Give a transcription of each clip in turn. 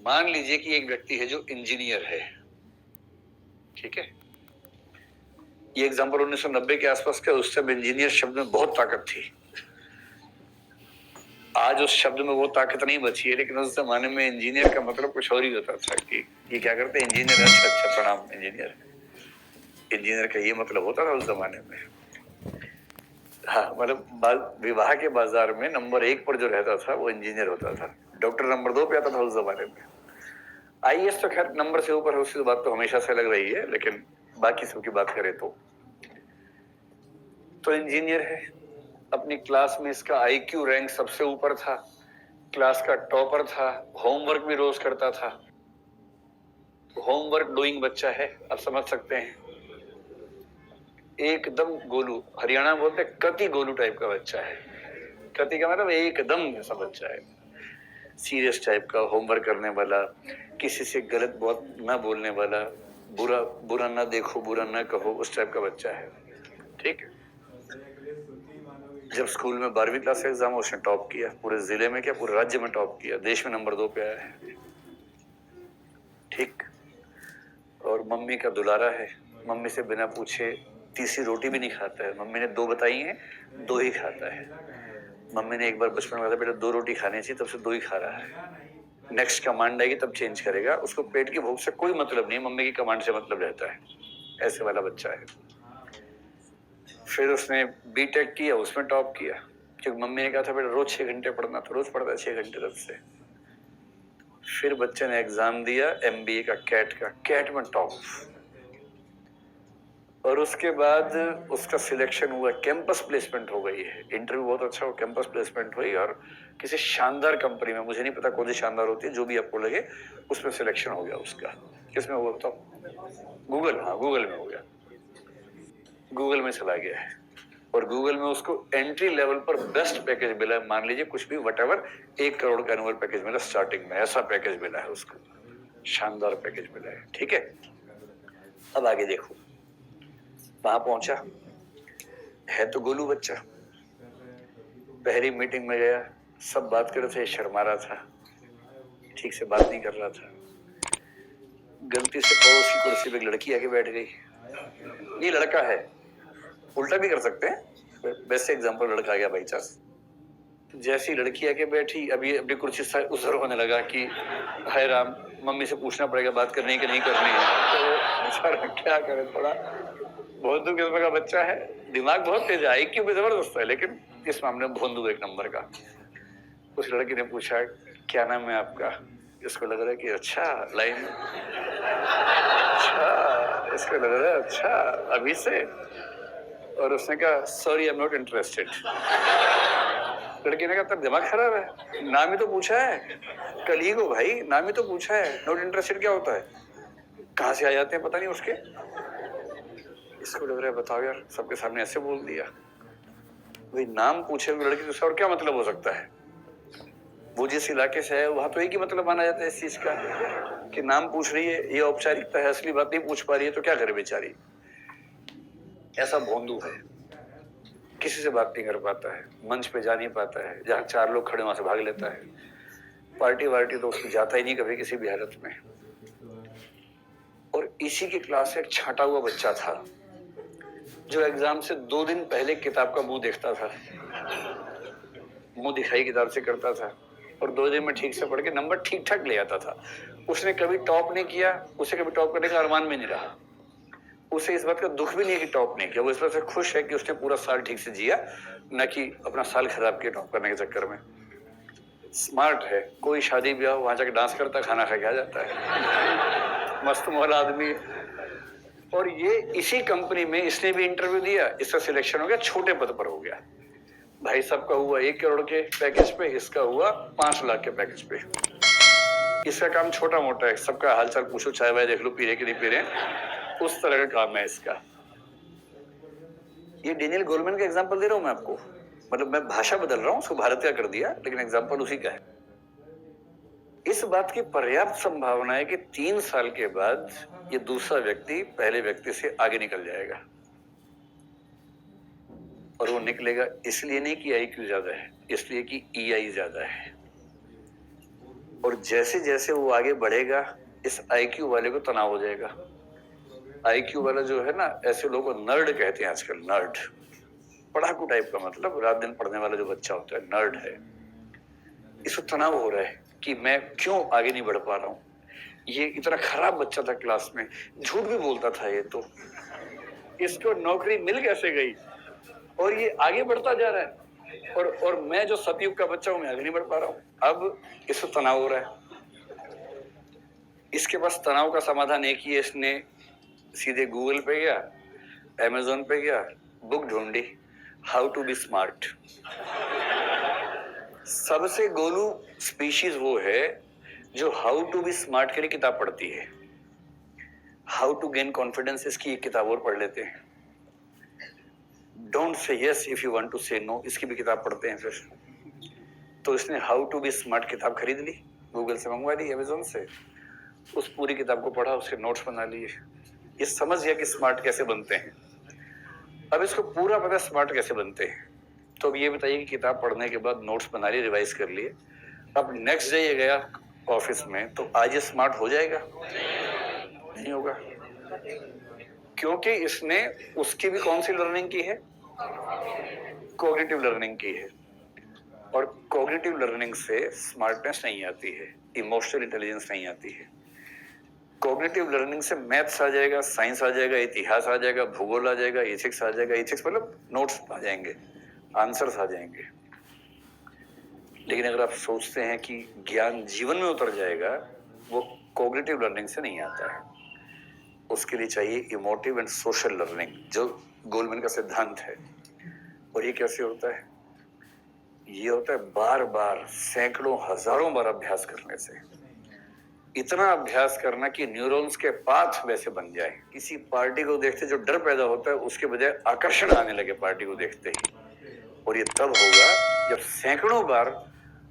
मान लीजिए कि एक व्यक्ति है जो इंजीनियर है, ठीक है। ये एग्जाम्पल 1990 के आसपास का, उस समय इंजीनियर शब्द में बहुत ताकत थी। आज उस शब्द में वो ताकत नहीं बची है, लेकिन उस जमाने में इंजीनियर का मतलब कुछ और ही होता था कि ये क्या करते हैं, इंजीनियर। अच्छा अच्छा, प्रणाम इंजीनियर। इंजीनियर का ये मतलब होता था उस जमाने में। हाँ, मतलब विवाह के बाजार में नंबर 1 पर जो रहता था वो इंजीनियर होता था। डॉक्टर नंबर 2 पे आता था उस जमाने में। आईएएस तो खैर नंबर से ऊपर है, उसकी बात तो हमेशा से लग रही है, लेकिन बाकी सबकी बात करें तो इंजीनियर है। अपनी क्लास में इसका आईक्यू रैंक सबसे ऊपर था, क्लास का टॉपर था, होमवर्क भी रोज करता था। होमवर्क डूइंग बच्चा है, आप समझ सकते हैं। एकदम गोलू, हरियाणा में बोलते कति गोलू टाइप का बच्चा है। कति का मतलब एकदम ऐसा बच्चा है, सीरियस टाइप का, होमवर्क करने वाला, किसी से गलत बात ना बोलने वाला, बुरा बुरा ना देखो, बुरा ना कहो, उस टाइप का बच्चा है, ठीक है। जब स्कूल में 12वीं क्लास का एग्जाम, उसने टॉप किया, पूरे जिले में क्या, पूरे राज्य में टॉप किया, देश में नंबर 2 पे आया है, ठीक। और मम्मी का दुलारा है, मम्मी से बिना पूछे तीसरी रोटी भी नहीं खाता है। मम्मी ने 2 बताई हैं, 2 ही खाता है। मम्मी ने एक बार बचपन में कहा था बेटा 2 रोटी खानी चाहिए, तब से 2 ही खा रहा है। नेक्स्ट कमांड आएगी तब चेंज करेगा। उसको पेट की भूख से कोई मतलब नहीं, मम्मी की कमांड से मतलब रहता है। ऐसे वाला बच्चा है। फिर उसने बीटेक किया, उसमें टॉप किया, क्योंकि मम्मी ने कहा था बेटा रोज 6 घंटे पढ़ना, तो रोज पढ़ता है 6 घंटे तब से। फिर बच्चे ने एग्जाम दिया एमबीए का, कैट में टॉप। और उसके बाद उसका सिलेक्शन हुआ, कैंपस प्लेसमेंट हो गई है, इंटरव्यू बहुत अच्छा हो, कैंपस प्लेसमेंट हुई और किसी शानदार कंपनी में, मुझे नहीं पता कौन सी शानदार होती है, जो भी आपको लगे, उसमें सिलेक्शन हो गया उसका। किसमें हुआ बताओ? गूगल, हाँ गूगल में हो गया, गूगल में चला गया है। और गूगल में उसको एंट्री लेवल पर बेस्ट पैकेज मिला है, मान लीजिए कुछ भी वटेवर, 1 करोड़ का एनुअल पैकेज मिला स्टार्टिंग में, ऐसा पैकेज मिला है उसको, शानदार पैकेज मिला है, ठीक है। अब आगे देखो, वहां पहुंचा है तो गोलू बच्चा। पहली मीटिंग में गया, सब बात कर रहे थे, शर्मा रहा था, ठीक से बात नहीं कर रहा था। गलती से पड़ोस की कुर्सी पे एक लड़की आके बैठ गई। ये लड़का है, उल्टा भी कर सकते हैं, वैसे एग्जांपल लड़का आ गया बाई चांस। जैसी लड़की आके बैठी, अभी अपनी कुर्सी से उधर होने लगा कि हाय राम, मम्मी से पूछना पड़ेगा बात करनी है कि नहीं करनी है। तो बेचारा क्या करे, थोड़ा भोंदू किस्म का बच्चा है, दिमाग बहुत तेज है, आईक्यू भी जबरदस्त है, लेकिन इस मामले में भोंदू 1 नंबर का। उस लड़की ने पूछा क्या नाम है आपका? इसको लग रहा है कि अच्छा लाइन, अच्छा इसको लग रहा है अच्छा अभी से। और उसने कहा sorry I am not interested. लड़की ने कहा तब दिमाग खराब है, नाम ही तो पूछा है, कलीग हो भाई, नाम ही तो पूछा है, नॉट इंटरेस्टेड क्या होता है? कहां से आ जाते हैं पता नहीं उसके। इसको लग रहा है बताओ यार, सबके सामने ऐसे बोल दिया भाई, नाम पूछे हुए लड़की से और क्या मतलब हो सकता है? वो जिस इलाके से है वहां तो एक ही मतलब माना जाता है इस चीज का कि नाम पूछ रही है, ये औपचारिकता है, असली बात नहीं पूछ पा रही है तो क्या करे बेचारी। ऐसा भोंदू है, किसी से बात नहीं कर पाता है, मंच पे जा नहीं पाता है, जहां 4 लोग खड़े वहां से भाग लेता है, पार्टी वार्टी तो उसको जाता ही नहीं कभी किसी भी हालत में। और इसी की क्लास से एक छांटा हुआ बच्चा था जो एग्जाम से 2 दिन पहले किताब का मुंह देखता था, मुंह दिखाई किताब से करता था, और 2 दिन में ठीक से पढ़ के नंबर ठीक ठाक ले आता था। उसने कभी टॉप नहीं किया, उसे कभी टॉप करने का अरमान भी नहीं रहा, उसे इस बात का दुख भी नहीं है कि टॉप नहीं किया, वो इस बात से खुश है कि उसने पूरा साल ठीक से जिया, न कि अपना साल खराब किया टॉप करने के चक्कर में। स्मार्ट है, कोई शादी ब्याह वहां जाके डांस करता, खाना खा के आ जाता है, मस्त मौला आदमी। और ये इसी कंपनी में इसने भी इंटरव्यू दिया, इसका सिलेक्शन हो गया, छोटे पद पर हो गया। भाई साहब का हुआ 1 करोड़ के पैकेज पे, इसका हुआ 5 लाख के पैकेज पे। इसका काम छोटा मोटा है, सबका हालचाल पूछो, चाय वाय देख लो, पी रहे कि नहीं पी रहे, उस तरह का काम है इसका। ये डेनियल गोलमैन का एग्जांपल दे रहा हूं मैं आपको, मतलब मैं भाषा बदल रहा हूं, उसको भारतीय कर दिया, लेकिन एग्जांपल उसी का है। इस बात की पर्याप्त संभावना है कि 3 साल के बाद ये दूसरा व्यक्ति पहले व्यक्ति से आगे निकल जाएगा। और वो निकलेगा इसलिए नहीं कि आईक्यू ज्यादा है, इसलिए कि ईआई ज्यादा है। और जैसे जैसे वो आगे बढ़ेगा इस आईक्यू वाले को तनाव हो जाएगा। आईक्यू वाला जो है ना, ऐसे लोगों को नर्ड कहते हैं आजकल, नर्ड, पढ़ाकू टाइप का, मतलब रात दिन पढ़ने वाला जो बच्चा होता है नर्ड है। इसको तनाव हो रहा है कि मैं क्यों आगे नहीं बढ़ पा रहा हूँ, ये इतना खराब बच्चा था क्लास में, झूठ भी बोलता था, ये तो इसको नौकरी मिल कैसे गई और ये आगे बढ़ता जा रहा है, और मैं जो सतयुग का बच्चा हूं मैं आगे नहीं बढ़ पा रहा हूं। अब इसको तनाव हो रहा है। इसके पास तनाव का समाधान एक ही है, इसने सीधे गूगल पे गया, अमेज़न पे गया, बुक ढूंढी, हाउ टू बी स्मार्ट। सबसे गोलू स्पीशीज वो है जो हाउ टू बी स्मार्ट के लिए किताब पढ़ती है। हाउ टू गेन कॉन्फिडेंस, इसकी एक किताब और पढ़ लेते हैं। Don't say yes if you want to say no, इसकी भी किताब पढ़ते हैं फिर। तो इसने हाउ टू बी स्मार्ट किताब खरीद ली, गूगल से मंगवा ली, अमेज़न से, उस पूरी किताब को पढ़ा, उसके नोट्स बना लिए। ये समझ गया कि स्मार्ट कैसे बनते हैं। अब इसको पूरा पता स्मार्ट कैसे बनते हैं। तो अब ये बताइए कि किताब पढ़ने के बाद नोट्स बना लिए, रिवाइज कर लिए, अब नेक्स्ट डे ये गया ऑफिस में, तो आज ये स्मार्ट हो जाएगा? नहीं होगा, क्योंकि इसने उसकी भी कौन सी लर्निंग की है? कॉग्निटिव लर्निंग की है। और कॉग्निटिव लर्निंग से स्मार्टनेस नहीं आती है, इमोशनल इंटेलिजेंस नहीं आती है। कॉग्निटिव लर्निंग से मैथ्स आ जाएगा, साइंस आ जाएगा, इतिहास आ जाएगा, भूगोल आ जाएगा, एथिक्स आ जाएगा, एथिक्स मतलब नोट्स आ जाएंगे, आंसर्स आ जाएंगे। लेकिन अगर आप सोचते हैं कि ज्ञान जीवन में उतर जाएगा, वो कॉग्निटिव लर्निंग से नहीं आता है। उसके लिए चाहिए इमोटिव एंड सोशल लर्निंग, जो गोलमैन का सिद्धांत है। और ये कैसे होता है? ये होता है बार बार, सैकड़ों हजारों बार अभ्यास करने से। इतना अभ्यास करना कि न्यूरॉन्स के पाथ वैसे बन जाए, किसी पार्टी को देखते जो डर पैदा होता है उसके बजाय आकर्षण आने लगे पार्टी को देखते ही। और ये तब होगा जब सैकड़ों बार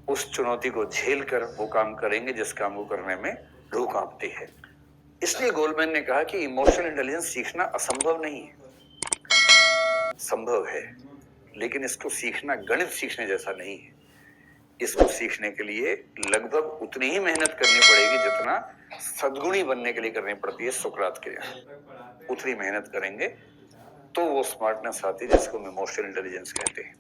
उस चुनौती को झेल कर वो काम करेंगे जिस काम को करने में रूह कांपती है। इसलिए गोलमैन ने कहा कि इमोशनल इंटेलिजेंस सीखना असंभव नहीं है, संभव है, लेकिन इसको सीखना गणित सीखने जैसा नहीं है। इसको सीखने के लिए लगभग उतनी ही मेहनत करनी पड़ेगी जितना सद्गुणी बनने के लिए करनी पड़ती है सुकरात के लिए। उतनी मेहनत करेंगे तो वो स्मार्टनेस आती है जिसको हम इमोशनल इंटेलिजेंस कहते हैं।